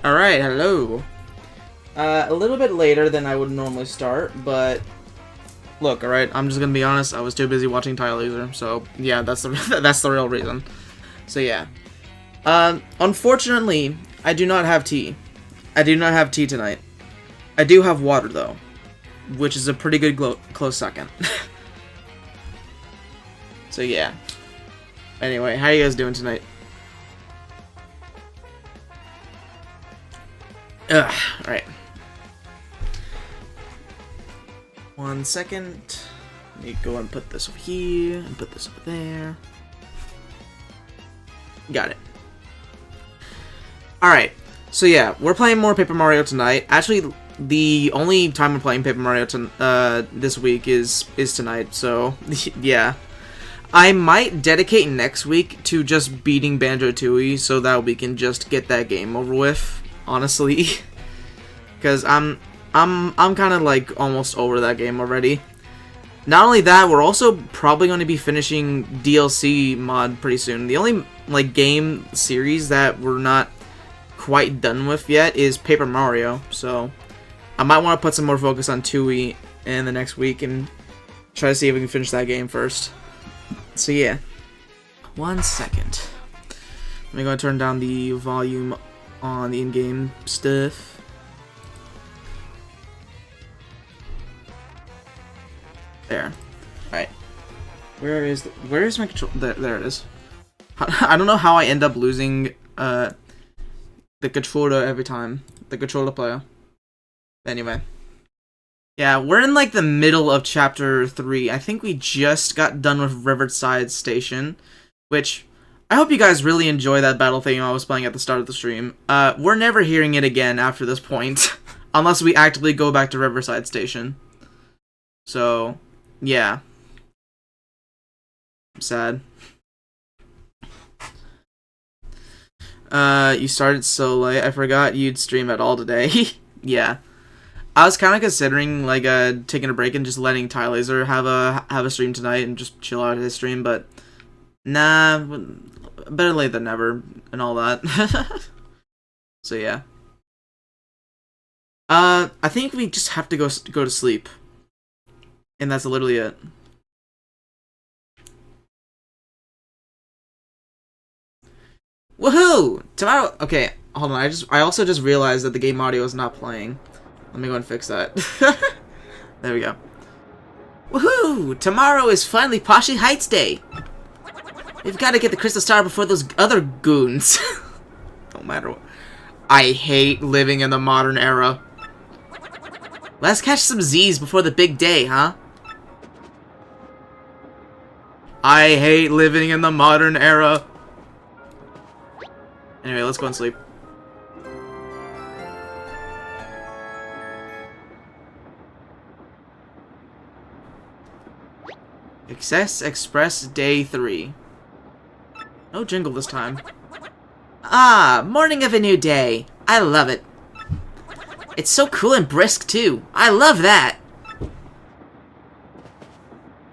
Alright, hello. A little bit later than I would normally start, but look, alright, I'm just gonna be honest, I was too busy watching Tile Laser, so yeah, that's the that's the real reason. So yeah. Unfortunately, I do not have tea. I do not have tea tonight. I do have water though, which is a pretty good close second. So yeah. Anyway, how you guys doing tonight? Alright. 1 second. Let me go and put this over here, and put this over there. Got it. Alright, so yeah, we're playing more Paper Mario tonight. Actually, the only time we're playing Paper Mario this week is tonight, so yeah. I might dedicate next week to just beating Banjo-Tooie so that we can just get that game over with, honestly. Because I'm kind of like almost over that game already. Not only that, we're also probably going to be finishing DLC mod pretty soon. The only like game series that we're not quite done with yet is Paper Mario, so I might want to put some more focus on Tooie in the next week and try to see if we can finish that game first. So yeah. 1 second. I'm going to turn down the volume on the in-game stuff. There. Alright. Where is my control? There it is. I don't know how I end up losing the controller every time. The controller player. Anyway. Yeah, we're in like the middle of chapter 3. I think we just got done with Riverside Station, which I hope you guys really enjoy that battle theme I was playing at the start of the stream. We're never hearing it again after this point, unless we actively go back to Riverside Station. So, yeah. I'm sad. You started so late. I forgot you'd stream at all today. Yeah. I was kind of considering like taking a break and just letting Tile Laser have a stream tonight and just chill out at his stream, but nah, better late than never and all that. So yeah. I think we just have to go to sleep, and that's literally it. Woohoo! Tomorrow. Okay, hold on. I also just realized that the game audio is not playing. Let me go and fix that. There we go. Woohoo! Tomorrow is finally Poshi Heights Day. We've got to get the Crystal Star before those other goons. Don't matter what. I hate living in the modern era. Let's catch some Z's before the big day, huh? I hate living in the modern era. Anyway, let's go and sleep. Access Express Day 3. No jingle this time. Ah, morning of a new day. I love it. It's so cool and brisk, too. I love that.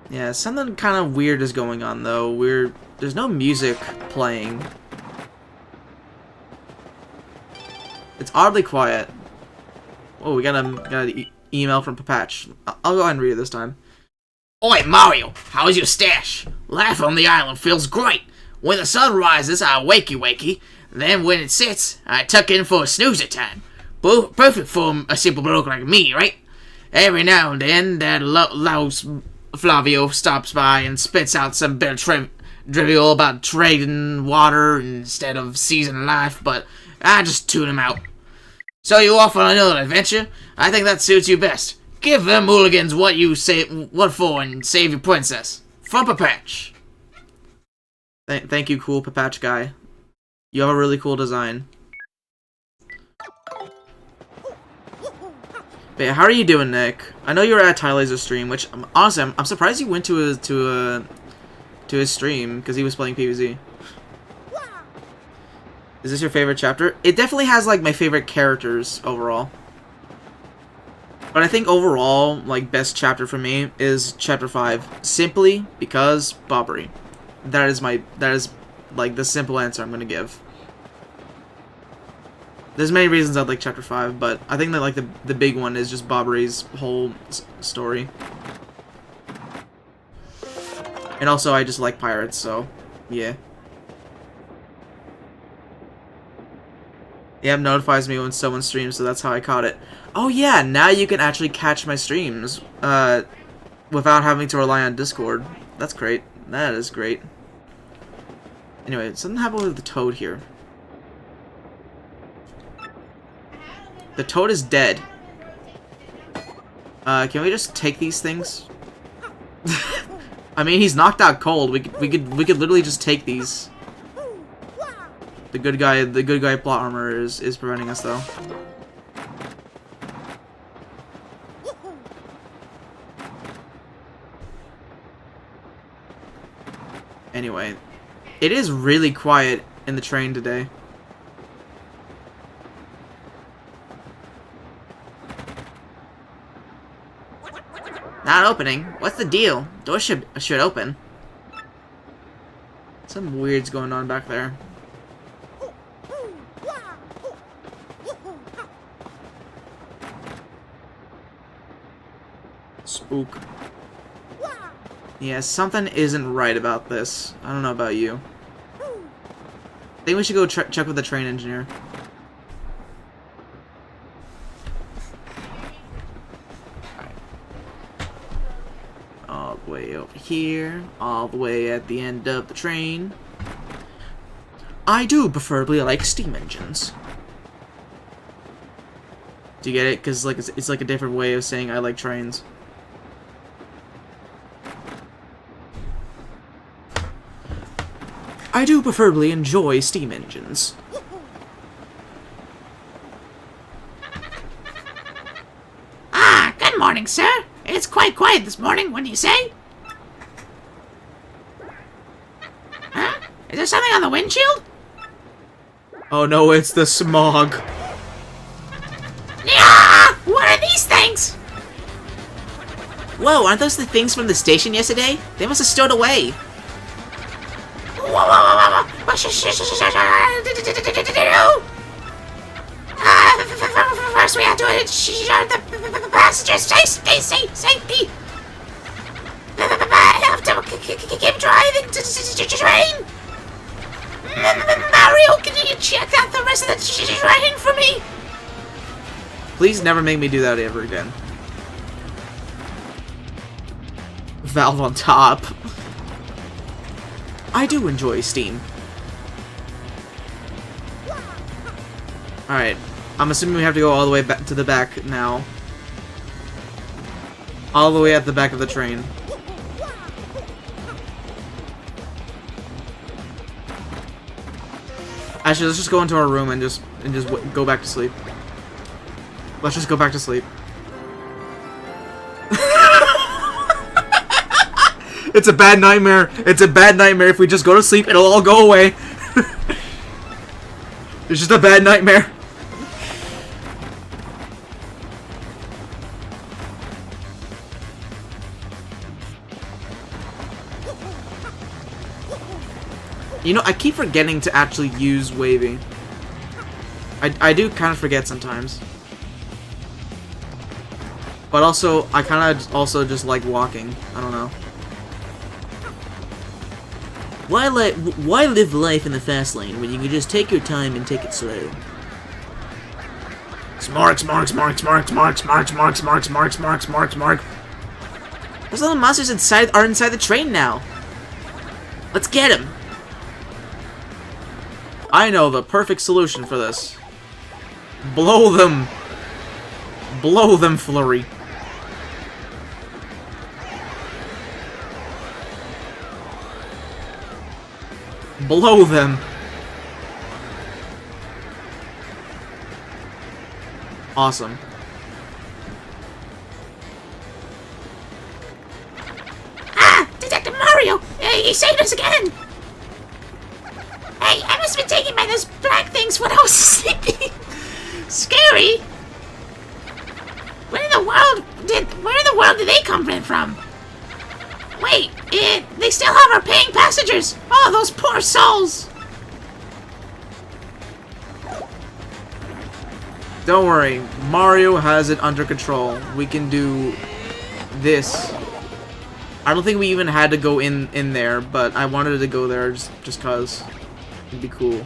Yeah, something kind of weird is going on, though. There's no music playing. It's oddly quiet. Oh, we got an email from Papatch. I'll go ahead and read it this time. Oi, Mario, how's your stash? Life on the island feels great. When the sun rises, I wakey. Then when it sets, I tuck in for a snoozer time. Perfect for a simple bloke like me, right? Every now and then, that louse Flavio stops by and spits out some bit of trivial about trading water instead of season life, but I just tune him out. So you off on another adventure? I think that suits you best. Give them hooligans what for and save your princess. From Papatch. Thank you, cool Papatch guy. You have a really cool design. But yeah, how are you doing, Nick? I know you were at Tile Laser's stream, which honestly, I'm surprised you went to his stream because he was playing PvZ. Is this your favorite chapter? It definitely has like my favorite characters overall. But I think overall, like, best chapter for me is chapter 5, simply because Bobbery. That is like the simple answer I'm gonna give. There's many reasons I'd like Chapter 5, but I think that like the big one is just Bobbery's whole story. And also I just like pirates, so yeah. The app notifies me when someone streams, so that's how I caught it. Oh yeah, now you can actually catch my streams without having to rely on Discord. That's great. That is great. Anyway, something happened with the toad here. The toad is dead. Can we just take these things? I mean, he's knocked out cold. We could literally just take these. The good guy plot armor is preventing us though. Anyway, it is really quiet in the train today. Not opening? What's the deal? Doors should open. Some weird's going on back there. Spook. Yeah, something isn't right about this. I don't know about you. I think we should go check with the train engineer. All the way over here, all the way at the end of the train. I do preferably like steam engines. Do you get it? Because like it's like a different way of saying I like trains. I do preferably enjoy steam engines. Ah, good morning, sir. It's quite quiet this morning, wouldn't you say? Huh? Is there something on the windshield? Oh no, it's the smog. Yeah! What are these things? Whoa, aren't those the things from the station yesterday? They must have stowed away. First we have to ensure the passengers safety. I have to keep driving to the train. Mario, can you check out the rest of the train for me? Please never make me do that ever again. Valve on top. I do enjoy Steam. Alright. I'm assuming we have to go all the way back to the back now. All the way at the back of the train. Actually, let's just go into our room and just go back to sleep. Let's just go back to sleep. It's a bad nightmare. It's a bad nightmare. If we just go to sleep, it'll all go away. It's just a bad nightmare. You know, I keep forgetting to actually use waving. I do kind of forget sometimes. But also, I kind of also just like walking. I don't know. Why live life in the fast lane when you can just take your time and take it slow? Smark. Those little monsters are inside the train now. Let's get him. I know the perfect solution for this. Blow them. Blow them, Flurry. Blow them. Awesome. Ah! Detective Mario! He saved us again! Hey, I must have been taken by those black things when I was sleeping. Scary! Where in the world did they come from? Wait, they still have our paying passengers! Oh, those poor souls! Don't worry, Mario has it under control. We can do this. I don't think we even had to go in there, but I wanted to go there just cause it'd be cool.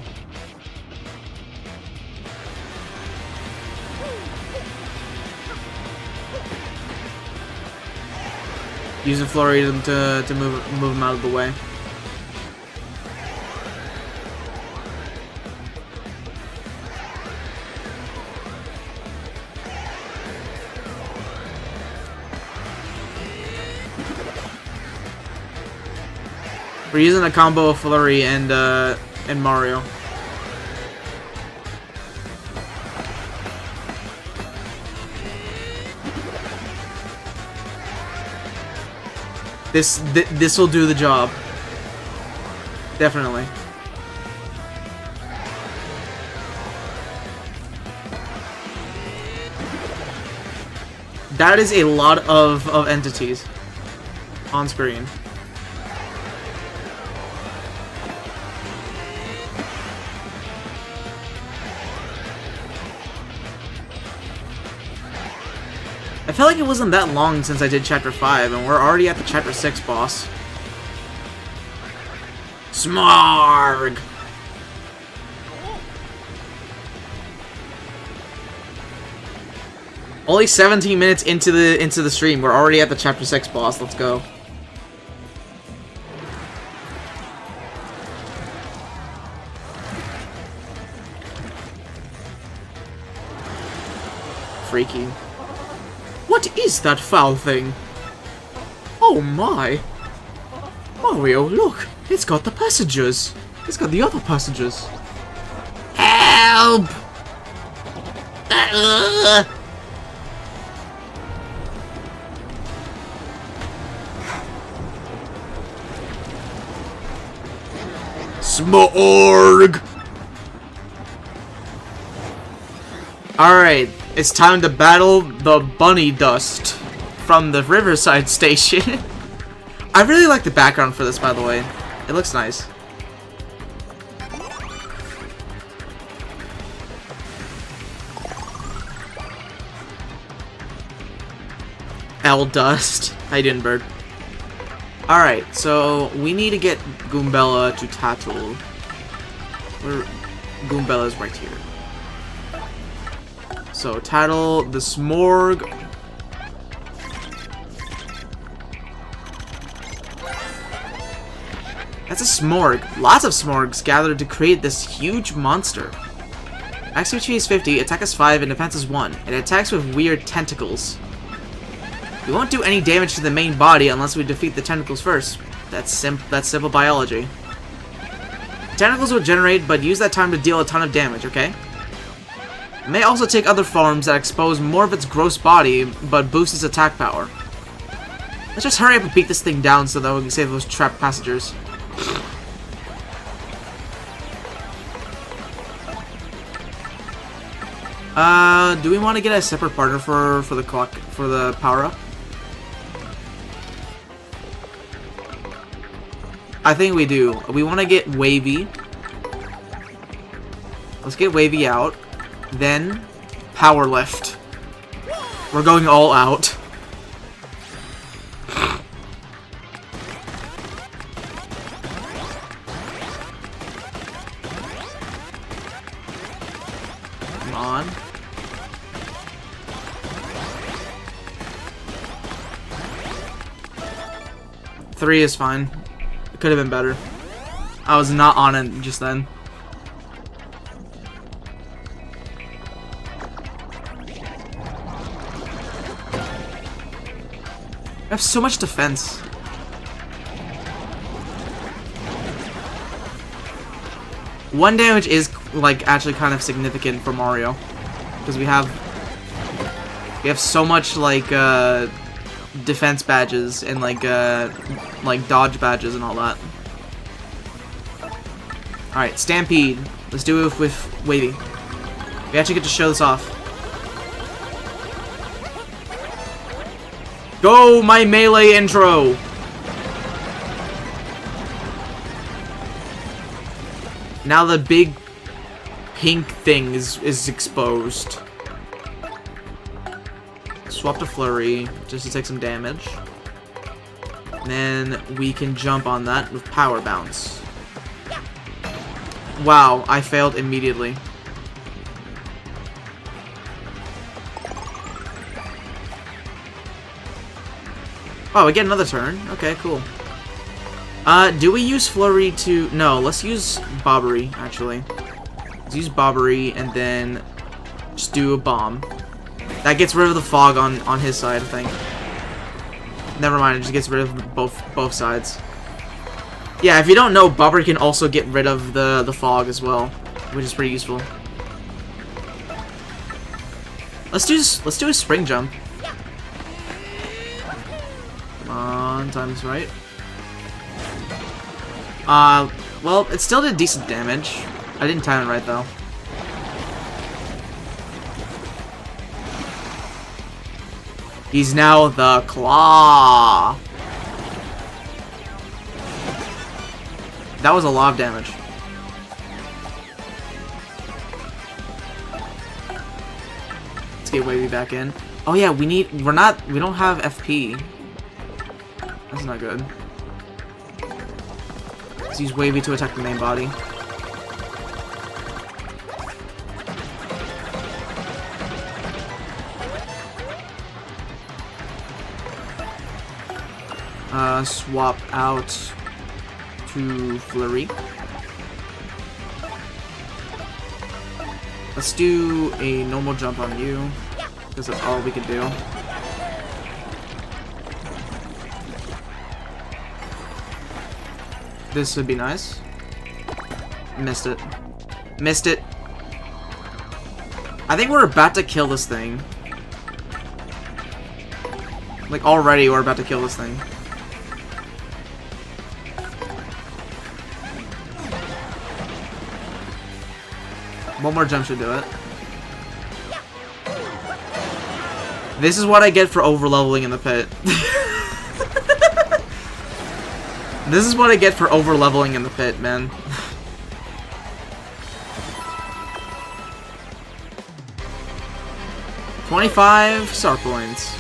Using Floridium to move him out of the way. We're using a combo of Flurry and Mario. This will do the job. Definitely. That is a lot of entities on screen. I felt like it wasn't that long since I did Chapter 5, and we're already at the Chapter 6 boss. Smarg! Only 17 minutes into the stream, we're already at the Chapter 6 boss. Let's go. Freaky. What is that foul thing? Oh my! Mario, look! It's got the passengers! It's got the other passengers! Help! Smorg! Alright, it's time to battle the bunny dust from the Riverside Station. I really like the background for this, by the way. It looks nice. L Dust. How you doing, bird? Alright, so we need to get Goombella to Tattle. Where Goombella's right here. So, Tattle, the Smorg. That's a Smorg. Lots of Smorgs gathered to create this huge monster. XP is 50, attack is 5, and defense is 1. It attacks with weird tentacles. We won't do any damage to the main body unless we defeat the tentacles first. That's simple biology. Tentacles will generate, but use that time to deal a ton of damage, okay? It may also take other forms that expose more of its gross body, but boost its attack power. Let's just hurry up and beat this thing down so that we can save those trapped passengers. Do we want to get a separate partner for the power-up? I think we do. We want to get Wavy. Let's get Wavy out. Then, Power Lift. We're going all out. Come on. Three is fine. It could have been better. I was not on it just then. I have so much defense. One damage is like actually kind of significant for Mario because we have so much like defense badges and like dodge badges and all that. All right, Stampede. Let's do it with Wavy. We actually get to show this off. Go, my melee intro! Now the big pink thing is exposed. swap to Flurry just to take some damage. And then we can jump on that with Power Bounce. Wow, I failed immediately. Oh, we get another turn. Okay, cool. Do we use Flurry to... No, let's use Bobbery, actually. Let's use Bobbery and then just do a bomb. That gets rid of the fog on his side, I think. Never mind, it just gets rid of both sides. Yeah, if you don't know, Bobbery can also get rid of the fog as well, which is pretty useful. Let's do a spring jump. Come on, time's right. Well, it still did decent damage. I didn't time it right though. He's now the Claw. That was a lot of damage. Let's get Wavy back in. Oh yeah, we don't have FP. That's not good. Let's use Wavy to attack the main body. Swap out to Flurry. Let's do a normal jump on you, because that's all we can do. This would be nice. Missed it. Missed it. I think we're about to kill this thing. Like, already we're about to kill this thing. One more jump should do it. This is what I get for over-leveling in the pit. This is what I get for over-leveling in the pit, man. $25 star points.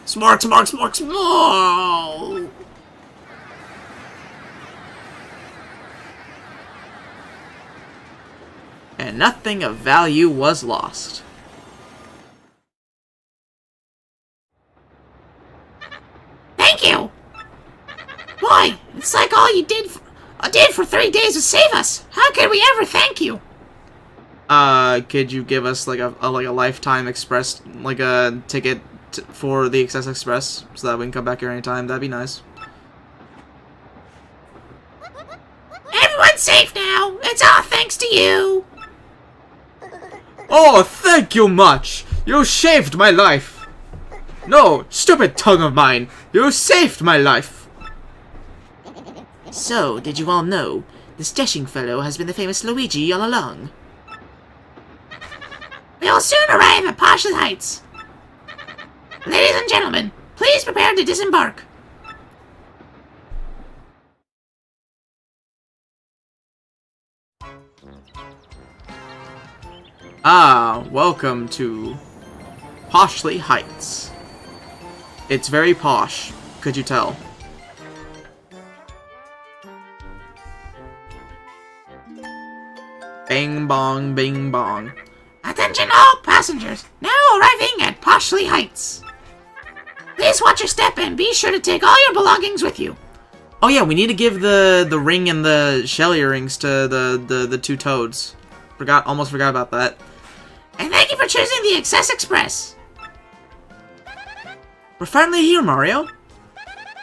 Smork, smork, smork, smork! And nothing of value was lost. Thank you! Boy, it's like all you did for 3 days to save us. How could we ever thank you? Could you give us like a lifetime express, like a ticket for the Excess Express so that we can come back here anytime? That'd be nice. Everyone's safe now. It's all thanks to you. Oh, thank you much! You saved my life! No, stupid tongue of mine! You saved my life! So, did you all know, this dashing fellow has been the famous Luigi all along? We will soon arrive at Poshlet Heights. Ladies and gentlemen, please prepare to disembark. Ah, welcome to Poshlet Heights. It's very posh, could you tell? Bing bong, bing bong. Attention all passengers, now arriving at Poshlet Heights. Please watch your step and be sure to take all your belongings with you. Oh yeah, we need to give the ring and the shell earrings to the two toads. Almost forgot about that. And thank you for choosing the Excess Express. We're finally here, Mario.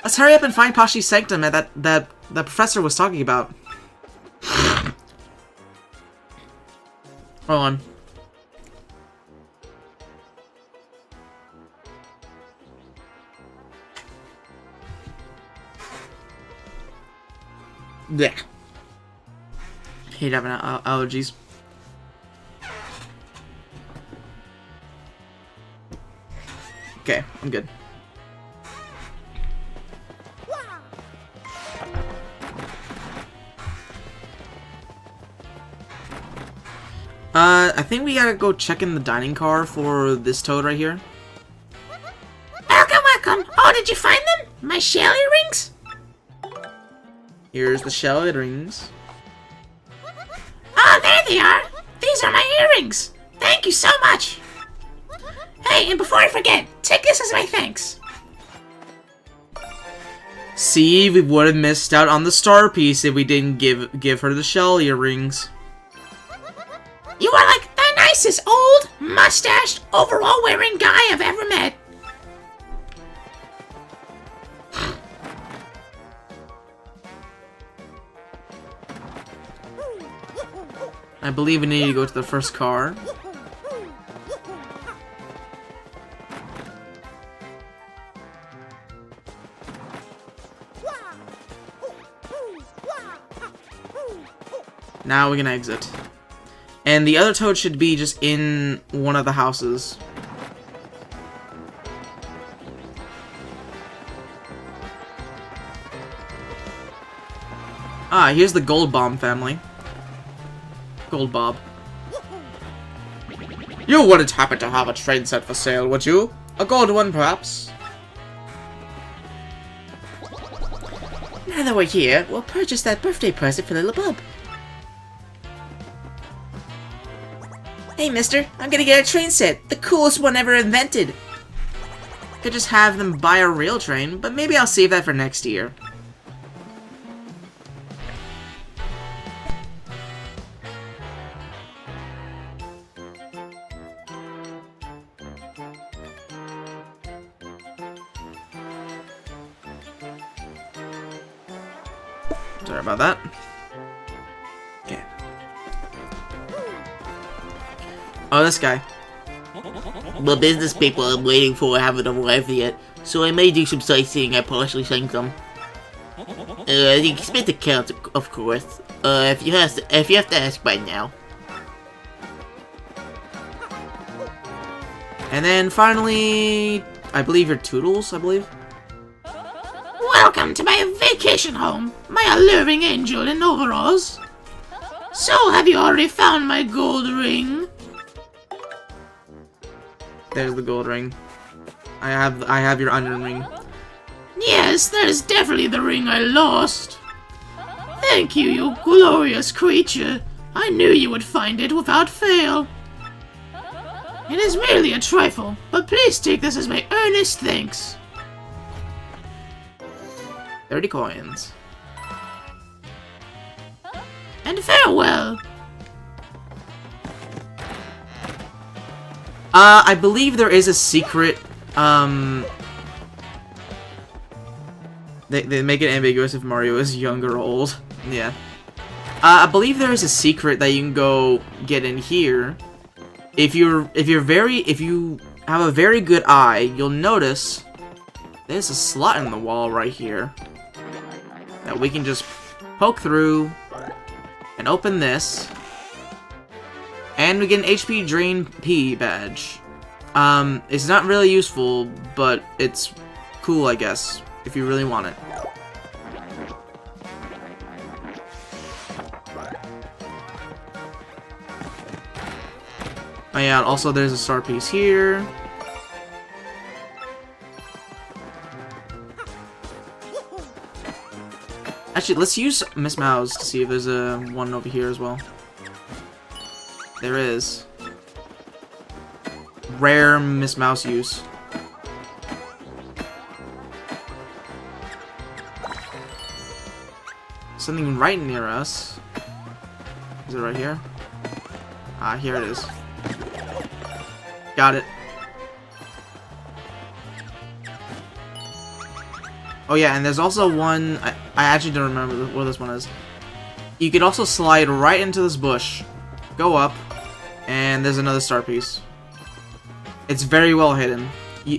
Let's hurry up and find Poshy's sanctum that the professor was talking about. Hold on. Yeah. Hate having allergies. Okay, I'm good. I think we gotta go check in the dining car for this toad right here. Welcome, welcome. Oh, did you find them? My shell earrings? Here's the shell earrings. Oh, there they are. These are my earrings. Thank you so much. Hey, and before I forget, take this as my thanks. See, we would have missed out on the star piece if we didn't give her the shell earrings. You are like the nicest old, mustached, overall-wearing guy I've ever met. I believe we need to go to the first car. Now we can exit. And the other toad should be just in one of the houses. Ah, here's the Gold Bomb family. Gold Bob. You wouldn't happen to have a train set for sale, would you? A gold one, perhaps? Now that we're here, we'll purchase that birthday present for little Bub. Hey, mister, I'm gonna get a train set. The coolest one ever invented. Could just have them buy a real train, but maybe I'll save that for next year. Sorry about that. Okay. Oh, this guy. The business people I'm waiting for haven't arrived yet, so I may do some sightseeing at partially Sanctum. The expense account, of course. If you have to ask by now. And then finally, I believe you're Toodles, I believe. Welcome to my vacation home, my alluring angel in overalls. So, have you already found my gold ring? There's the gold ring. I have your onion ring. Yes, that is definitely the ring I lost. Thank you, you glorious creature. I knew you would find it without fail. It is merely a trifle, but please take this as my earnest thanks. 30 coins. And farewell. I believe there is a secret, They make it ambiguous if Mario is young or old. Yeah. I believe there is a secret that you can go get in here. If you have a very good eye, you'll notice there's a slot in the wall right here that we can just poke through and open this. And we get an HP Drain P badge. It's not really useful, but it's cool, I guess, if you really want it. Oh yeah, also there's a star piece here. Actually, let's use Miss Mouse to see if there's a one over here as well. There is. Rare Miss Mouse use. Something right near us. Is it right here? Ah, here it is. Got it. Oh yeah, and there's also one, I actually don't remember where this one is. You could also slide right into this bush, go up, and there's another star piece. It's very well hidden,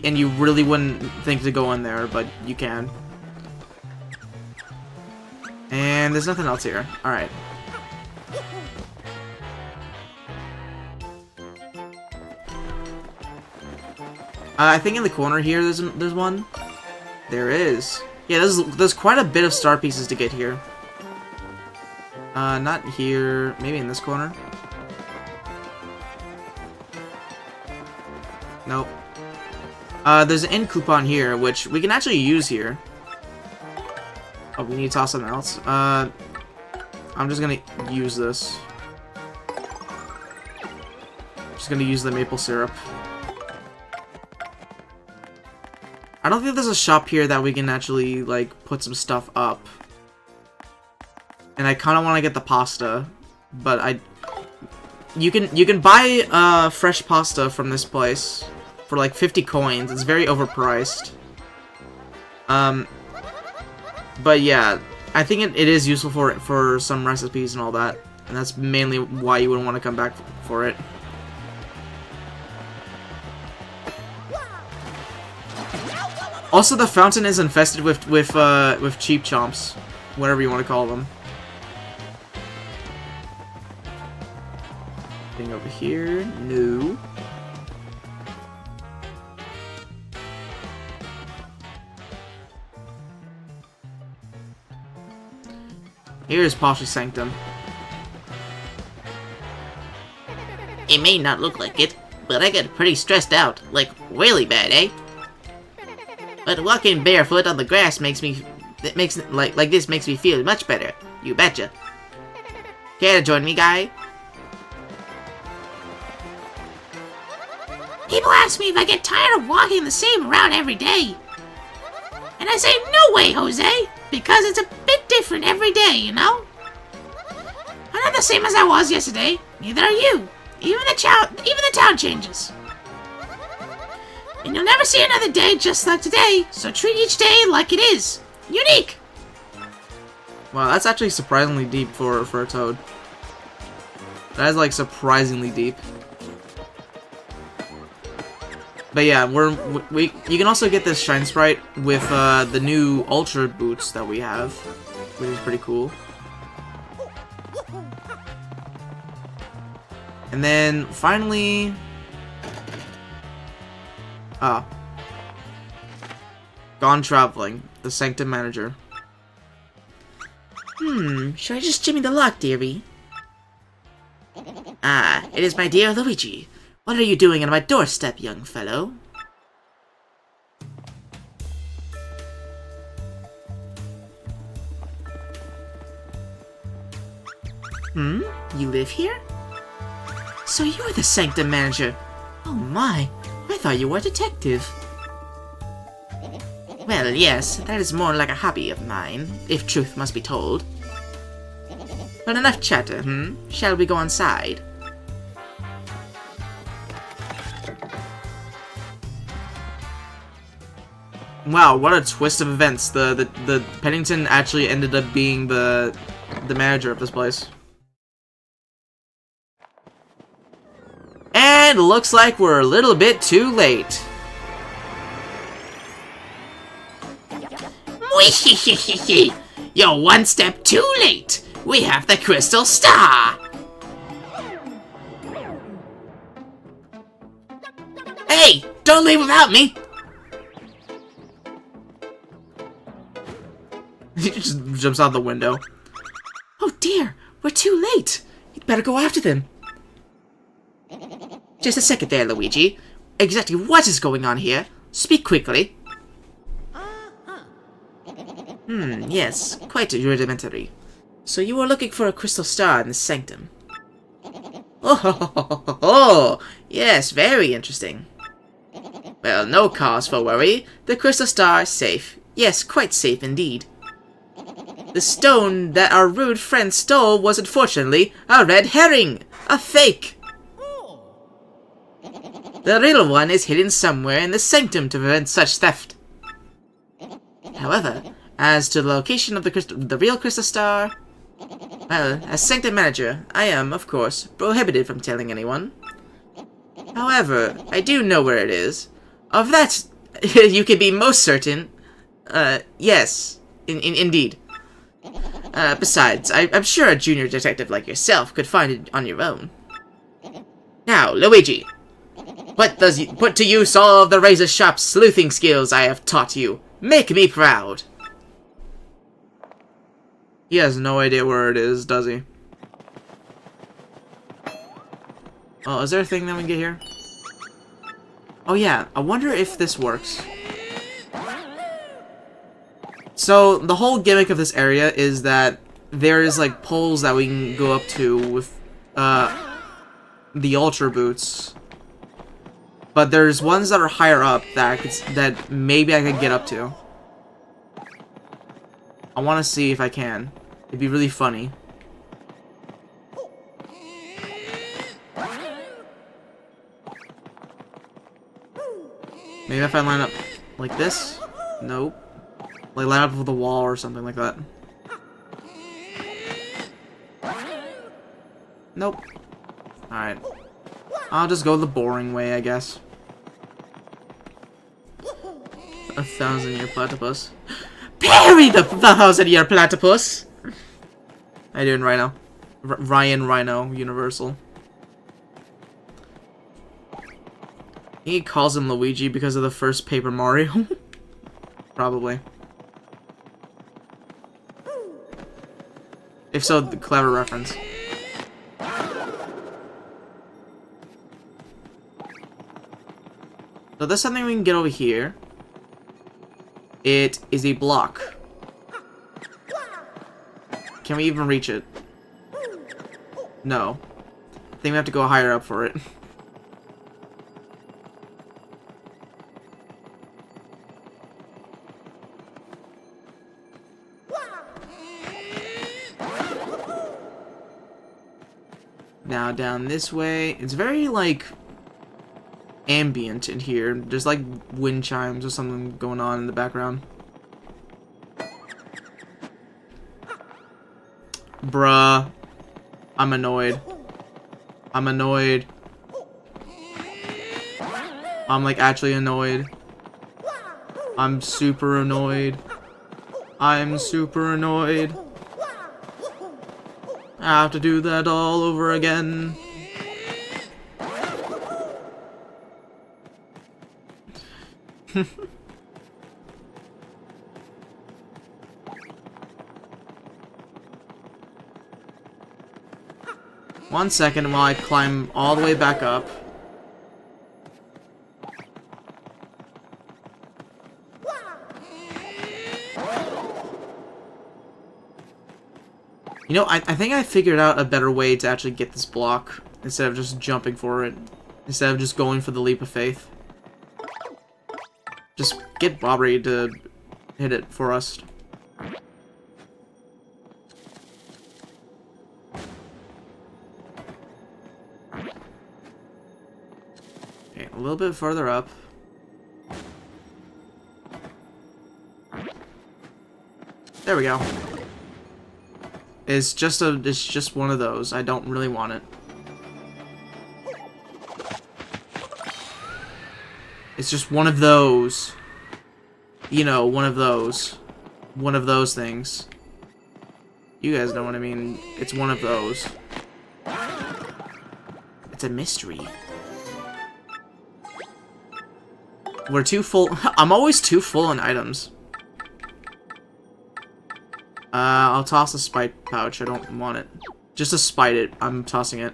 and you really wouldn't think to go in there, but you can. And there's nothing else here. Alright. I think in the corner here there's one. There is. Yeah, there's quite a bit of star pieces to get here. Not here. Maybe in this corner. Nope. There's an in coupon here, which we can actually use here. Oh, we need to toss something else. I'm just gonna use this. Just gonna use the maple syrup. I don't think there's a shop here that we can actually, like, put some stuff up. And I kind of want to get the pasta, but you can buy fresh pasta from this place for like 50 coins. It's very overpriced. But yeah, I think it is useful for some recipes and all that, and that's mainly why you would want to come back for it. Also, the fountain is infested with cheap chomps, whatever you want to call them. Thing over here, no. Here's Posh's Sanctum. It may not look like it, but I get pretty stressed out. Like, really bad, eh? But walking barefoot on the grass makes me feel much better. You betcha. Care to join me, guy? People ask me if I get tired of walking the same route every day. And I say, no way, Jose, because it's a bit different every day, you know? I'm not the same as I was yesterday, neither are you. Even the town changes. And you'll never see another day just like today, so treat each day like it is. Unique! Wow, that's actually surprisingly deep for a toad. That is, like, surprisingly deep. But yeah, you can also get this Shine Sprite with the new Ultra boots that we have, which is pretty cool. And then finally, Gone Traveling, the Sanctum Manager. Should I just jimmy the lock, dearie? Ah, it is my dear Luigi. What are you doing on my doorstep, young fellow? You live here? So you're the Sanctum Manager. Oh my, I thought you were a detective. Well, yes, that is more like a hobby of mine, if truth must be told. But enough chatter, Shall we go inside? Wow, what a twist of events. The Pennington actually ended up being the manager of this place. And looks like we're a little bit too late. You're one step too late. We have the Crystal Star. Hey, don't leave without me! He just jumps out the window. Oh dear, we're too late. You'd better go after them. Just a second there, Luigi. Exactly what is going on here? Speak quickly. Yes, quite rudimentary. So you were looking for a crystal star in the sanctum. Oh, yes, very interesting. Well, no cause for worry. The crystal star is safe. Yes, quite safe indeed. The stone that our rude friend stole was unfortunately a red herring! A fake! The real one is hidden somewhere in the sanctum to prevent such theft. However, as to the location of the real crystal star, well, as Sanctum Manager, I am, of course, prohibited from telling anyone. However, I do know where it is. Of that, you can be most certain. Yes, indeed. Besides, I'm sure a junior detective like yourself could find it on your own. Now, Luigi, put to use all of the razor sharp sleuthing skills I have taught you. Make me proud. He has no idea where it is, does he? Oh, is there a thing that we can get here? Oh yeah, I wonder if this works. So, the whole gimmick of this area is that there is, like, poles that we can go up to with, the Ultra Boots. But there's ones that are higher up that maybe I could get up to. I want to see if I can. It'd be really funny. Maybe if I line up like this? Nope. Like line up with the wall or something like that. Nope. Alright. I'll just go the boring way, I guess. 1,000-year platypus. Parry the 1,000-year platypus! How you doing, Rhino? Ryan Rhino Universal. He calls him Luigi because of the first Paper Mario. Probably. If so, the clever reference. So there's something we can get over here. It is a block. Can we even reach it? No. I think we have to go higher up for it. Now down this way. It's very, like, ambient in here. There's, like, wind chimes or something going on in the background. Bruh. I'm annoyed. I'm annoyed. I'm, like, actually annoyed. I'm super annoyed. I'm super annoyed. I have to do that all over again. One second while I climb all the way back up. You know, I think I figured out a better way to actually get this block instead of just jumping for it. Instead of just going for the leap of faith. Just get Bobbery to hit it for us. Okay, a little bit further up. There we go. It's just one of those. I don't really want it. It's just one of those. You know, one of those. One of those things. You guys know what I mean. It's one of those. It's a mystery. We're too full. I'm always too full on items. I'll toss a spite pouch. I don't want it. Just to spite it, I'm tossing it.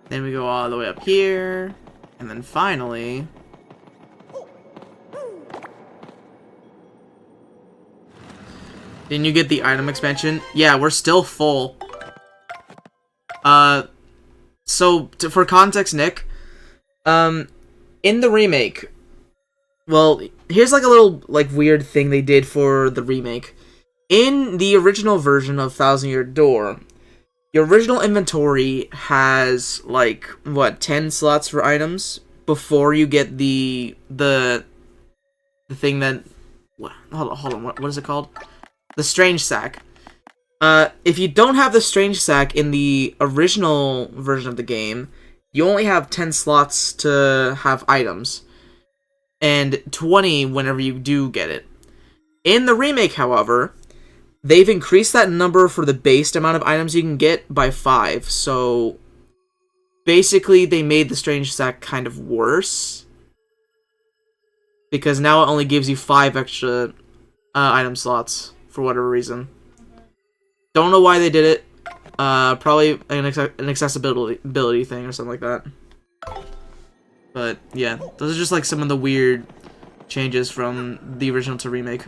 Then we go all the way up here, and then finally... Didn't you get the item expansion? Yeah, we're still full. For context, Nick, in the remake, well, here's like a little, like, weird thing they did for the remake. In the original version of Thousand Year Door, your original inventory has, like, what, 10 slots for items before you get the thing that... Hold on, what is it called? The Strange Sack. If you don't have the Strange Sack in the original version of the game, you only have 10 slots to have items. And 20 whenever you do get it. In the remake, however, they've increased that number for the based amount of items you can get by 5. So, basically they made the strange sack kind of worse. Because now it only gives you 5 extra item slots for whatever reason. Don't know why they did it. Probably an accessibility thing or something like that. But yeah, those are just like some of the weird changes from the original to remake.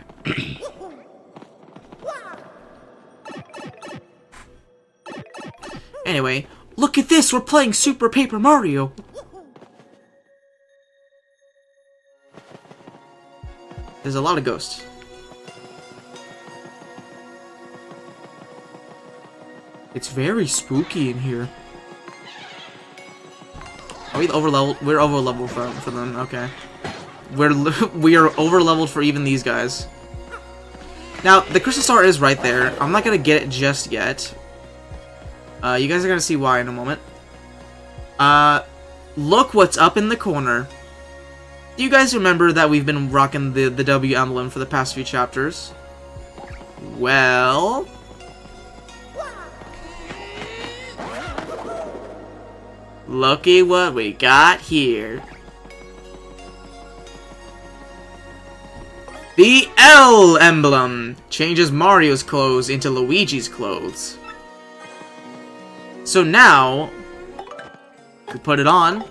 Anyway, look at this! We're playing Super Paper Mario! There's a lot of ghosts. It's very spooky in here. Are we over-leveled? We're over-leveled for them, okay. We are over-leveled for even these guys. Now, the Crystal Star is right there. I'm not gonna get it just yet. You guys are gonna see why in a moment. Look what's up in the corner. Do you guys remember that we've been rocking the W emblem for the past few chapters? Well... looky what we got here. The L emblem changes Mario's clothes into Luigi's clothes. So now, we put it on.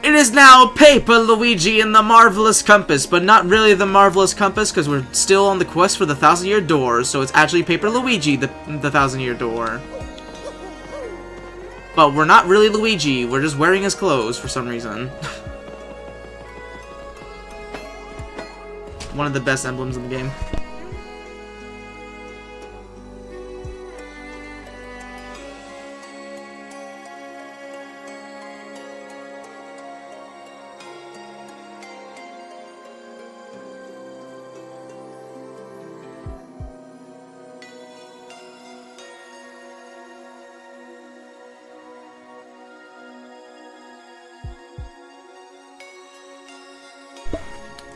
It is now Paper Luigi and the Marvelous Compass, but not really the Marvelous Compass because we're still on the quest for the 1,000-year door, so it's actually Paper Luigi, the 1,000-year door. But we're not really Luigi, we're just wearing his clothes for some reason. One of the best emblems in the game.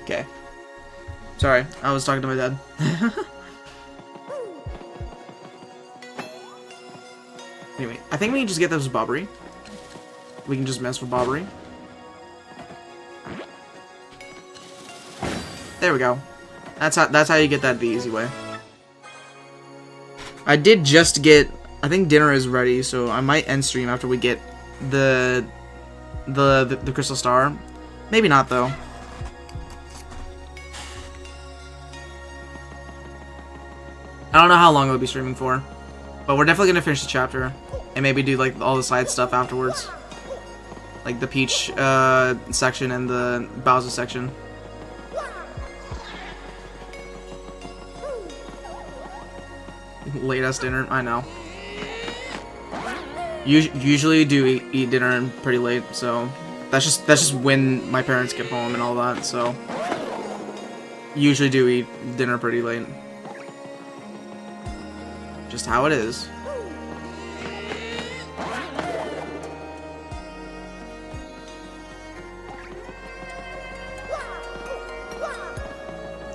Okay. Sorry, I was talking to my dad. Anyway, I think we can just get those Bobbery. We can just mess with Bobbery. There we go. That's how you get that the easy way. I did just get... I think dinner is ready, so I might end stream after we get the Crystal Star. Maybe not, though. I don't know how long we'll be streaming for, but we're definitely gonna finish the chapter and maybe do like all the side stuff afterwards, like the Peach section and the Bowser section. Late ass dinner, I know. Usually do eat dinner pretty late, so that's just when my parents get home and all that. So usually do eat dinner pretty late. Just how it is.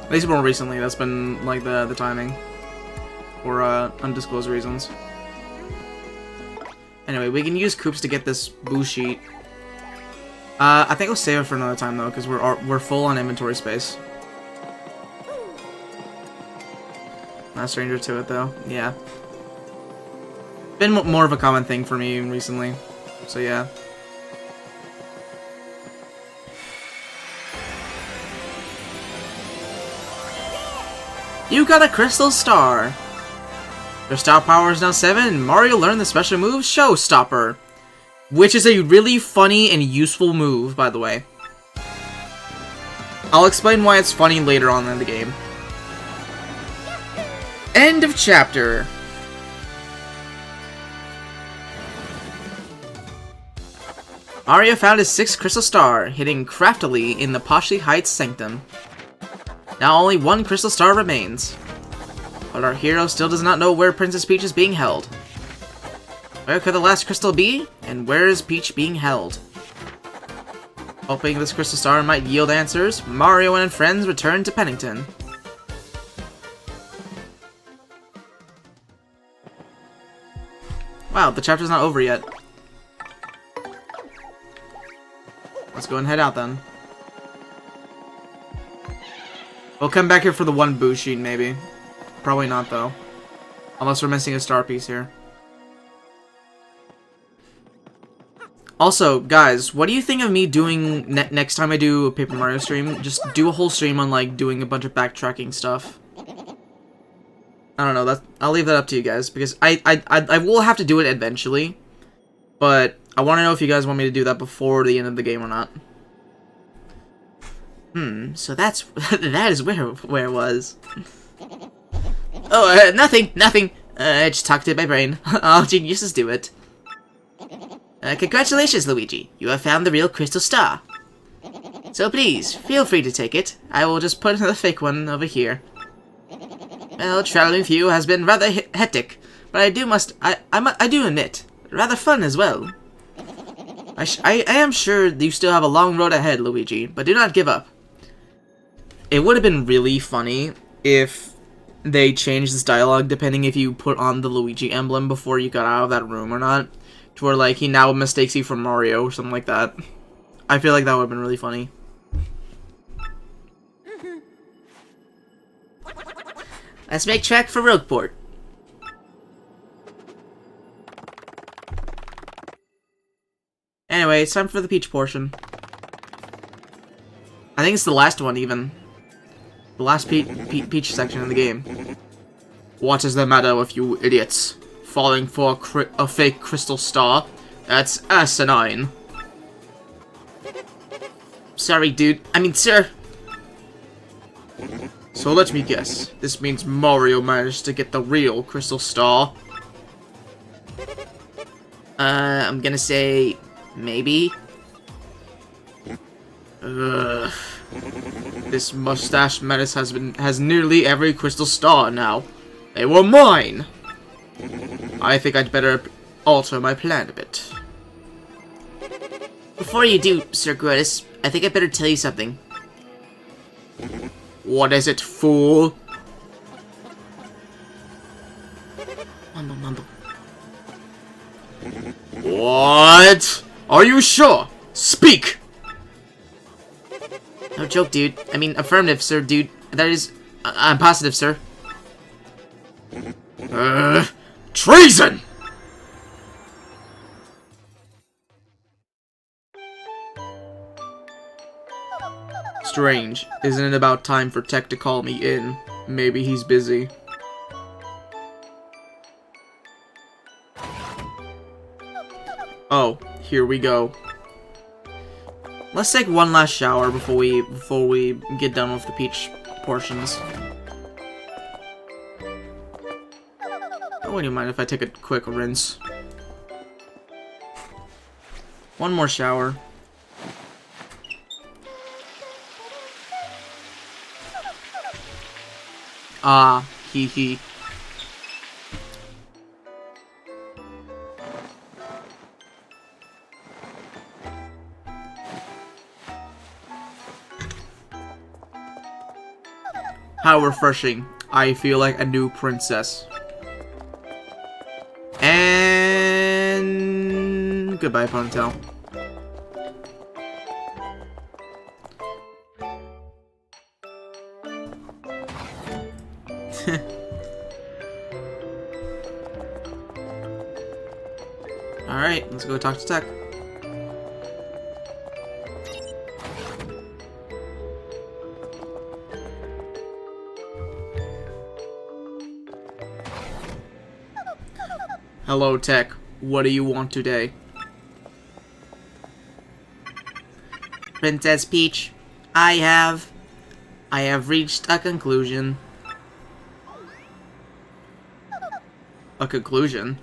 At least more recently, that's been like the timing. For undisclosed reasons. Anyway, we can use Koops to get this boo sheet. I think we'll save it for another time though, because we're full on inventory space. Not stranger to it though. Yeah. Been more of a common thing for me recently. So yeah. You got a Crystal Star! Your star power is now 7. Mario learned the special move Showstopper, which is a really funny and useful move, by the way. I'll explain why it's funny later on in the game. End of chapter. Mario found his 6th Crystal Star, hidden craftily in the Poshi Heights Sanctum. Now only 1 Crystal Star remains. But our hero still does not know where Princess Peach is being held. Where could the last crystal be? And where is Peach being held? Hoping this Crystal Star might yield answers, Mario and friends return to Pennington. Wow, the chapter's not over yet. let's go and head out then. We'll come back here for the one Bushi, maybe. Probably not, though. Unless we're missing a star piece here. Also, guys, what do you think of me doing next time I do a Paper Mario stream? Just do a whole stream on, like, doing a bunch of backtracking stuff. I don't know, I'll leave that up to you guys, because I will have to do it eventually. But I want to know if you guys want me to do that before the end of the game or not. So that is where it was. Oh, nothing. I just talked to my brain. All geniuses do it. Congratulations, Luigi. You have found the real crystal star. So please, feel free to take it. I will just put another fake one over here. Well, traveling with you has been rather hectic, but I do admit, rather fun as well. I am sure you still have a long road ahead, Luigi, but do not give up. It would have been really funny if they changed this dialogue depending if you put on the Luigi emblem before you got out of that room or not. To where, like, he now mistakes you for Mario or something like that. I feel like that would have been really funny. Let's make track for Rogueport. Anyway, it's time for the Peach portion. I think it's the last one, even. The last Peach section in the game. What is the matter with you idiots? Falling for a fake crystal star? That's asinine. Sorry, dude. I mean, sir. So let me guess. This means Mario managed to get the real crystal star. I'm gonna say maybe. Ugh. This mustache menace has nearly every crystal star now. They were mine. I think I'd better alter my plan a bit. Before you do, Sir Grudis, I think I better tell you something. What is it, fool? Mumble. What? Are you sure? Speak! No joke, dude. I mean, affirmative, sir, dude. That is... I'm positive, sir. Treason! Strange. Isn't it about time for Tech to call me in? Maybe he's busy. Oh, here we go. Let's take one last shower before we get done with the Peach portions. I wouldn't mind if I take a quick rinse. One more shower. Ah, hee hee. How refreshing. I feel like a new princess. And goodbye, Ponytail. Alright, let's go talk to Tech. Hello, Tech. What do you want today? Princess Peach, I have reached a conclusion. A conclusion?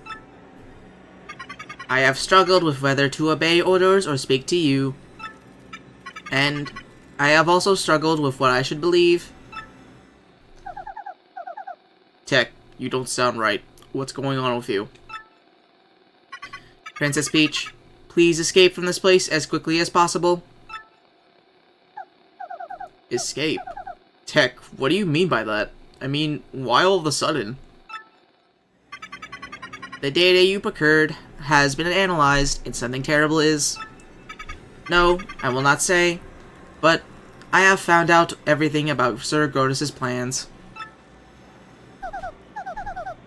I have struggled with whether to obey orders or speak to you. And I have also struggled with what I should believe. Tech, you don't sound right. What's going on with you? Princess Peach, please escape from this place as quickly as possible. Escape? Tech, what do you mean by that? I mean, why all of a sudden? The data you procured has been analyzed, and something terrible is... No, I will not say, but I have found out everything about Sir Grodus' plans.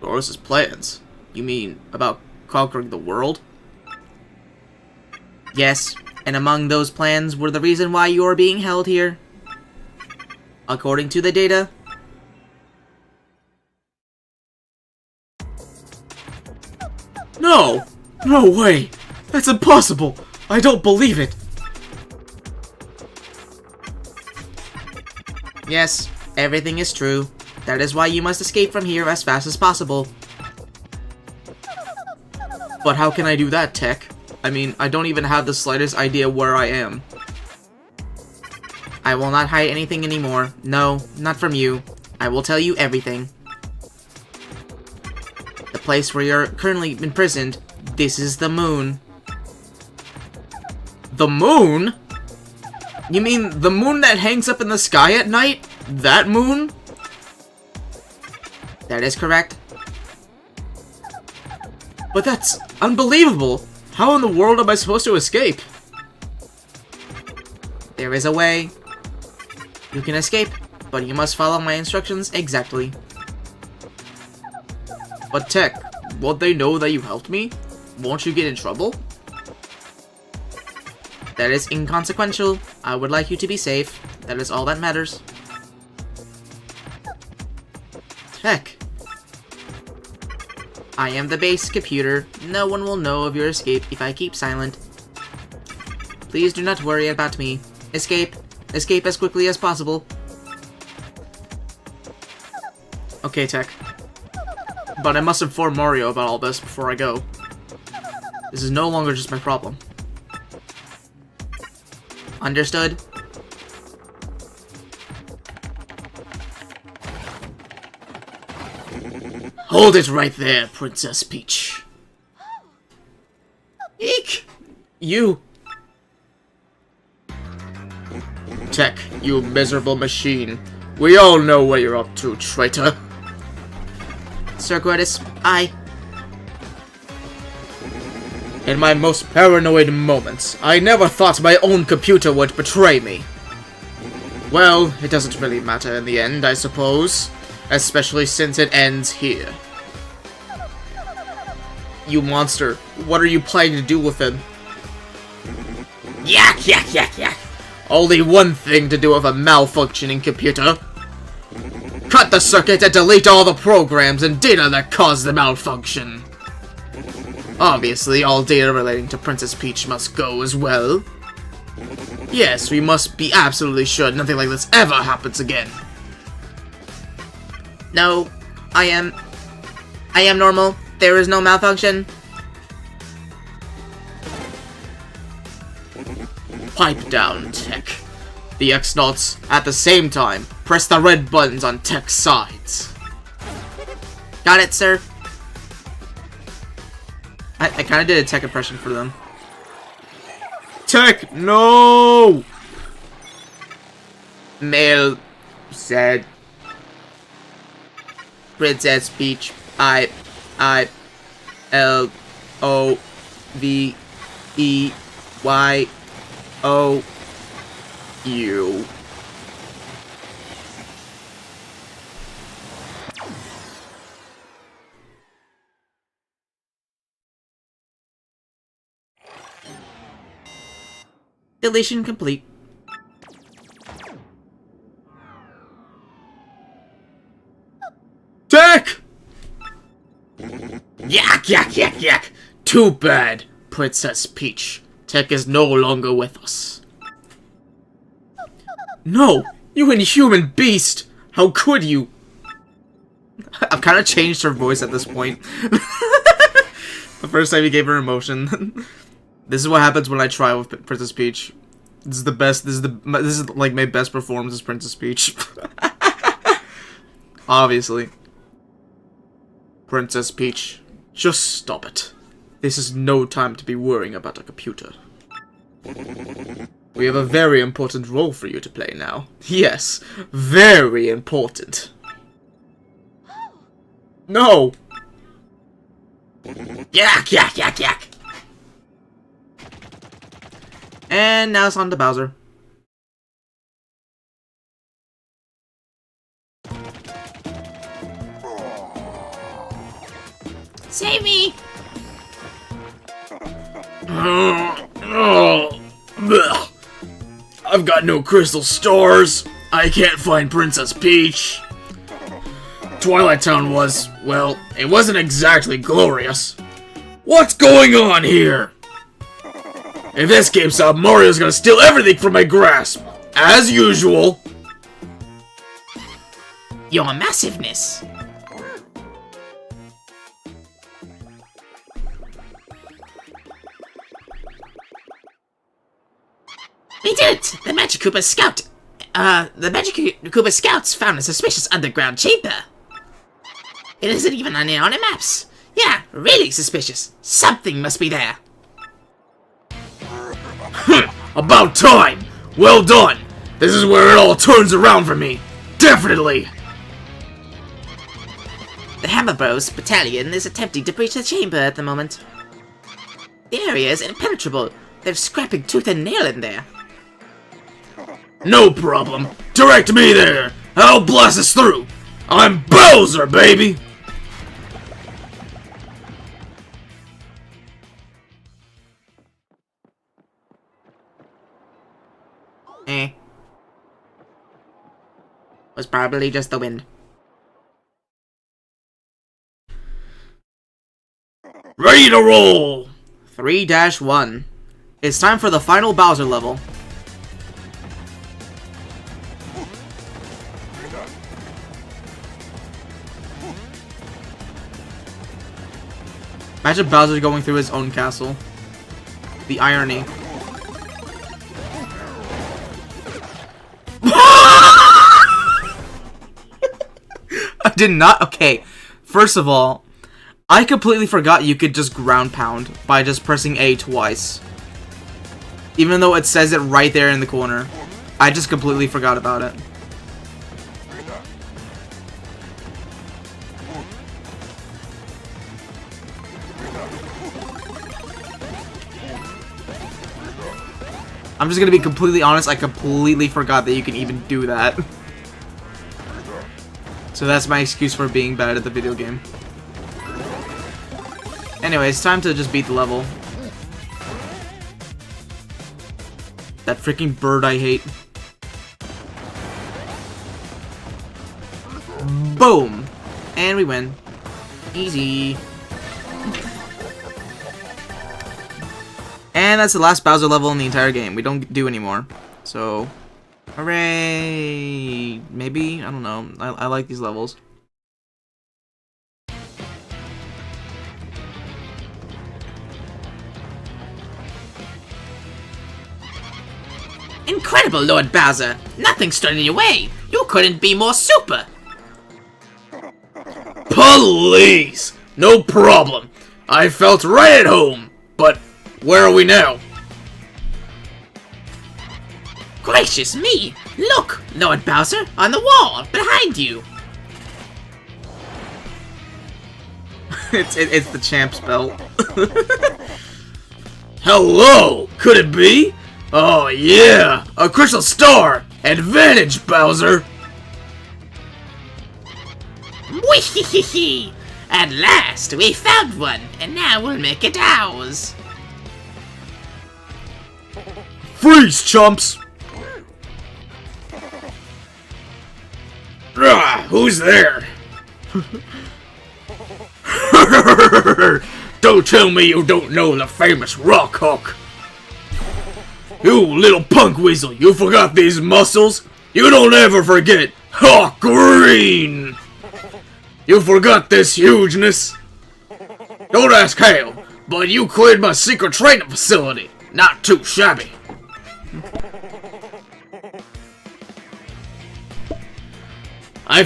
Grodus' plans? You mean about conquering the world? Yes, and among those plans were the reason why you are being held here. According to the data, no! No way! That's impossible! I don't believe it! Yes, everything is true. That is why you must escape from here as fast as possible. But how can I do that, Tech? I mean, I don't even have the slightest idea where I am. I will not hide anything anymore. No, not from you. I will tell you everything. The place where you're currently imprisoned, this is the moon. The moon? You mean the moon that hangs up in the sky at night? That moon? That is correct. But that's unbelievable! How in the world am I supposed to escape? There is a way. You can escape, but you must follow my instructions exactly. But Tech, won't they know that you helped me? Won't you get in trouble? That is inconsequential. I would like you to be safe. That is all that matters. Tech. I am the base computer. No one will know of your escape if I keep silent. Please do not worry about me. Escape. Escape as quickly as possible. Okay, Tech. But I must inform Mario about all this before I go. This is no longer just my problem. Understood? Hold it right there, Princess Peach. Eek! You! Tech, you miserable machine. We all know what you're up to, traitor. Sir Grodus, in my most paranoid moments, I never thought my own computer would betray me. Well, it doesn't really matter in the end, I suppose. Especially since it ends here. You monster, what are you planning to do with him? Yak, yak, yak, yak. Only one thing to do with a malfunctioning computer. Cut the circuit and delete all the programs and data that caused the malfunction. Obviously, all data relating to Princess Peach must go as well. Yes, we must be absolutely sure nothing like this ever happens again. No, I am normal. There is no malfunction. Pipe down, Tech. The X-Nauts, at the same time, press the red buttons on Tech's sides. Got it, sir. I kind of did a Tech impression for them. Tech, no! Mail said... Princess Peach, I-L-O-V-E-Y-O-U. Deletion complete. Tech! Yak, yak, yak, yak! Too bad, Princess Peach. Tech is no longer with us. No! You inhuman beast! How could you? I've kind of changed her voice at this point. The first time you gave her emotion. This is what happens when I try with Princess Peach. This is the best. This is like my best performance as Princess Peach. Obviously. Princess Peach, just stop it. This is no time to be worrying about a computer. We have a very important role for you to play now. Yes, very important. No! Yak, yak, yak, yak! And now it's on to Bowser. Save me! I've got no crystal stars. I can't find Princess Peach. Twilight Town was, well, it wasn't exactly glorious. What's going on here? If this keeps up, Mario's gonna steal everything from my grasp. As usual. Your massiveness. We did it! The Magic Koopa Scout! The Magic Koopa Scouts found a suspicious underground chamber. It isn't even on the maps. Yeah, really suspicious. Something must be there. About time! Well done! This is where it all turns around for me. Definitely! The Hammer Bros battalion is attempting to breach the chamber at the moment. The area is impenetrable. They're scrapping tooth and nail in there. No problem. Direct me there. I'll blast us through. I'm Bowser, baby! Was probably just the wind. Ready to roll! 3-1. It's time for the final Bowser level. Imagine Bowser going through his own castle. The irony. I did not. Okay, first of all, I completely forgot you could just ground pound by just pressing A twice. Even though it says it right there in the corner. I just completely forgot about it. I'm just gonna be completely honest, I completely forgot that you can even do that. So that's my excuse for being bad at the video game. Anyway, it's time to just beat the level. That freaking bird I hate. Boom! And we win. Easy. And that's the last Bowser level in the entire game. We don't do anymore. So, hooray! Maybe? I don't know. I like these levels. Incredible, Lord Bowser! Nothing stood in your way! You couldn't be more super! Please! No problem. I felt right at home. But where are we now? Gracious me! Look, Lord Bowser, on the wall, behind you! it's the champ's belt. Hello! Could it be? Oh yeah! A crystal star! Advantage, Bowser! Wee-hee-hee-hee! At last, we found one, and now we'll make it ours! Freeze, chumps! Who's there? Don't tell me you don't know the famous Rock Hook! You little punk weasel, you forgot these muscles? You don't ever forget Hawk Green! You forgot this hugeness? Don't ask how, but you cleared my secret training facility. Not too shabby. I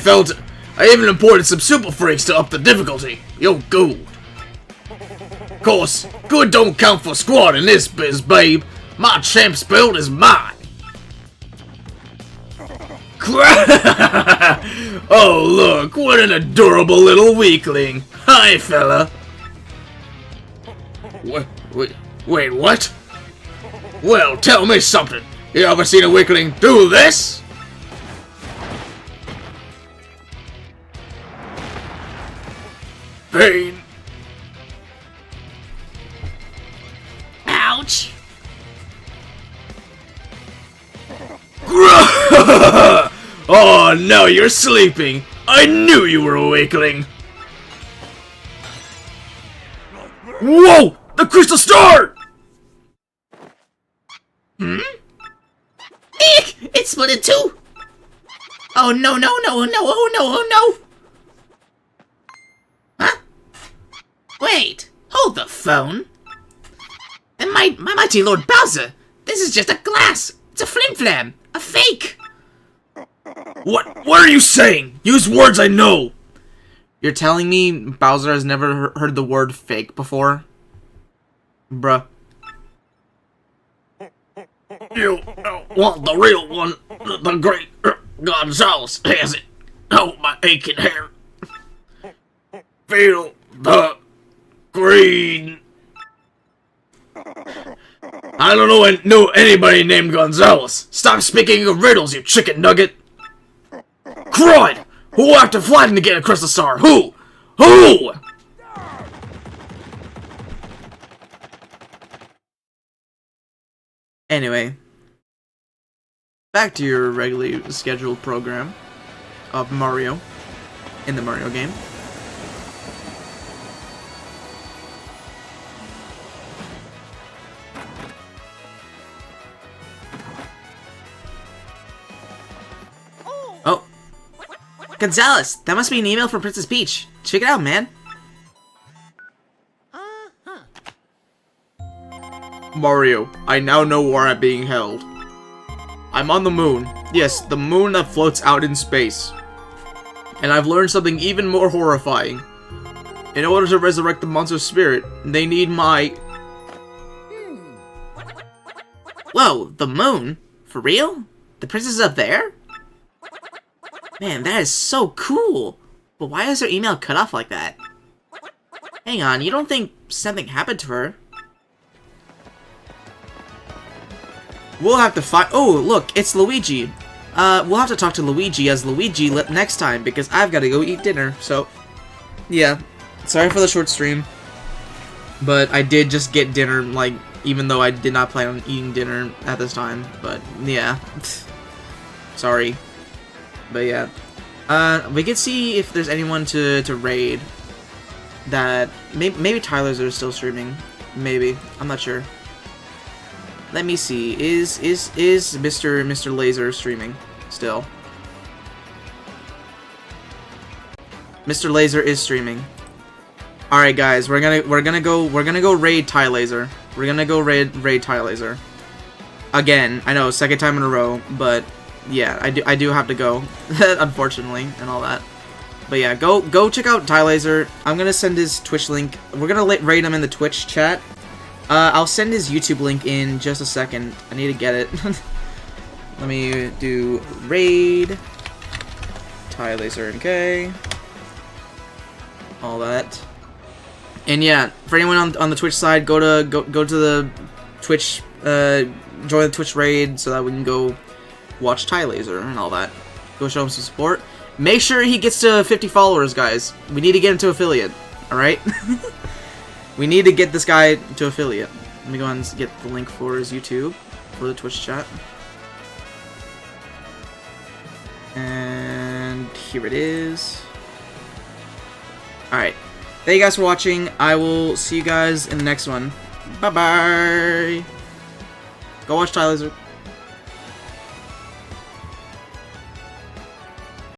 even imported some super freaks to up the difficulty. Yo, good. Of course, good don't count for squat in this biz, babe. My champ's belt is mine. Oh, look, what an adorable little weakling. Hi, fella. Wait, what? Well, tell me something. You ever seen a weakling do this? Pain. Ouch! Oh, no, you're sleeping. I knew you were a weakling. Whoa! The crystal star! Eek! It split in two! Oh no, no, no, no, oh no, oh no! Huh? Wait, hold the phone. And my mighty Lord Bowser, this is just a glass. It's a flim-flam, a fake. What are you saying? Use words I know. You're telling me Bowser has never heard the word fake before? Bruh. You want the real one? The great Gonzalez has it. Oh, my aching hair. Feel the green. I don't know anybody named Gonzalez. Stop speaking of riddles, you chicken nugget. Crud! Who acted flying to get a crystal star? Who? Who? Anyway. Back to your regularly scheduled program of Mario in the Mario game. Oh, Gonzalez, that must be an email from Princess Peach. Check it out, man. Mario, I now know where I'm being held. I'm on the moon. Yes, the moon that floats out in space. And I've learned something even more horrifying. In order to resurrect the monster spirit, they need my... Whoa, the moon? For real? The princess is up there? Man, that is so cool. But why is her email cut off like that? Hang on, you don't think something happened to her? We'll have to find... Oh, look, it's Luigi. We'll have to talk to Luigi as Luigi next time, because I've got to go eat dinner, so... Yeah, sorry for the short stream. But I did just get dinner, like, even though I did not plan on eating dinner at this time. But, yeah. Sorry. But, yeah. We could see if there's anyone to raid. That... Maybe Tyler's are still streaming. Maybe. I'm not sure. Let me see. Is Mr. Laser streaming still? Mr. Laser is streaming. All right, guys, we're gonna go raid Ty Laser. We're gonna go raid Ty Laser. Again, I know, second time in a row, but yeah, I do have to go, unfortunately, and all that. But yeah, go check out Ty Laser. I'm gonna send his Twitch link. We're gonna raid him in the Twitch chat. I'll send his YouTube link in just a second. I need to get it. Let me do raid Ty Laser MK. All that. And yeah, for anyone on the Twitch side, go to the Twitch, join the Twitch raid so that we can go watch Ty Laser and all that. Go show him some support. Make sure he gets to 50 followers, guys. We need to get him to affiliate. All right. We need to get this guy to affiliate. Let me go ahead and get the link for his YouTube, for the Twitch chat. And here it is. Alright. Thank you guys for watching. I will see you guys in the next one. Bye-bye. Go watch Ty Laser.